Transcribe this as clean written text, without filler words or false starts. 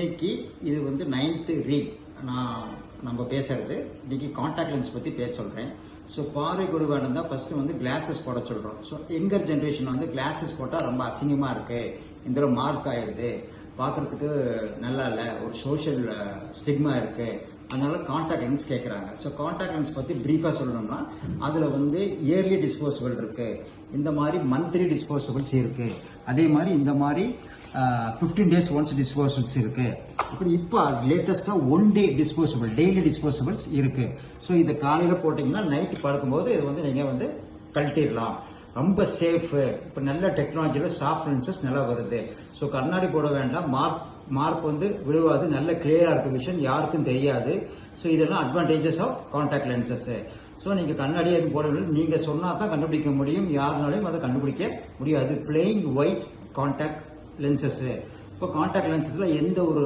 இன்னைக்கு இது வந்து 9th ரீட் நம்ம பேசுறது. இன்னைக்கு காண்டாக்ட் லென்ஸ் பற்றி பேச சொல்கிறேன். ஸோ பார்வை குறைபாடு இருந்தால் ஃபர்ஸ்ட் வந்து கிளாஸஸ் போட சொல்கிறோம். ஸோ யங்கர் ஜென்ரேஷன் வந்து கிளாஸஸ் போட்டால் ரொம்ப அசிங்கமாக இருக்குது, இந்த மார்க் ஆயிடுது, பார்க்குறதுக்கு நல்லா இல்லை, ஒரு சோஷியல் ஸ்டிக்மா இருக்குது, அதனால காண்டாக்ட் லென்ஸ் கேட்குறாங்க. ஸோ காண்டாக்ட் லென்ஸ் பற்றி ப்ரீஃபாக சொல்லணும்னா அதில் வந்து இயர்லி டிஸ்போசபிள் இருக்குது, இந்த மாதிரி மந்த்லி டிஸ்போசபிள்ஸ் இருக்குது, அதே மாதிரி இந்த மாதிரி 15 days ஒன்ஸ் டிஸ்போசபிள்ஸ் இருக்கு. அப்படி இப்போ லேட்டஸ்ட்டாக 1 day டிஸ்போசபிள், டெய்லி டிஸ்போசபிள்ஸ் இருக்கு. ஸோ இதை காலையில் போட்டிங்கன்னா நைட்டு படுக்கும்போது இது வந்து நீங்கள் வந்து கழட்டிடலாம், ரொம்ப சேஃபு. இப்போ நல்ல டெக்னாலஜியில் சாஃப்ட் லென்சஸ் நல்லா வருது. ஸோ கண்ணாடி போட வேண்டாம், மார்க் வந்து விழுவாது, நல்ல கிளியராக இருக்க விஷயம் யாருக்கும் தெரியாது. ஸோ இதெல்லாம் advantages of contact lenses. So நீங்கள் கண்ணாடி எதுவும் போடவில்லை, நீங்கள் சொன்னால் தான் கண்டுபிடிக்க முடியும், யாருனாலையும் அதை கண்டுபிடிக்க முடியாது. Plain white contact lenses. இப்போ காண்டாக்ட் லென்சஸ்ல எந்த ஒரு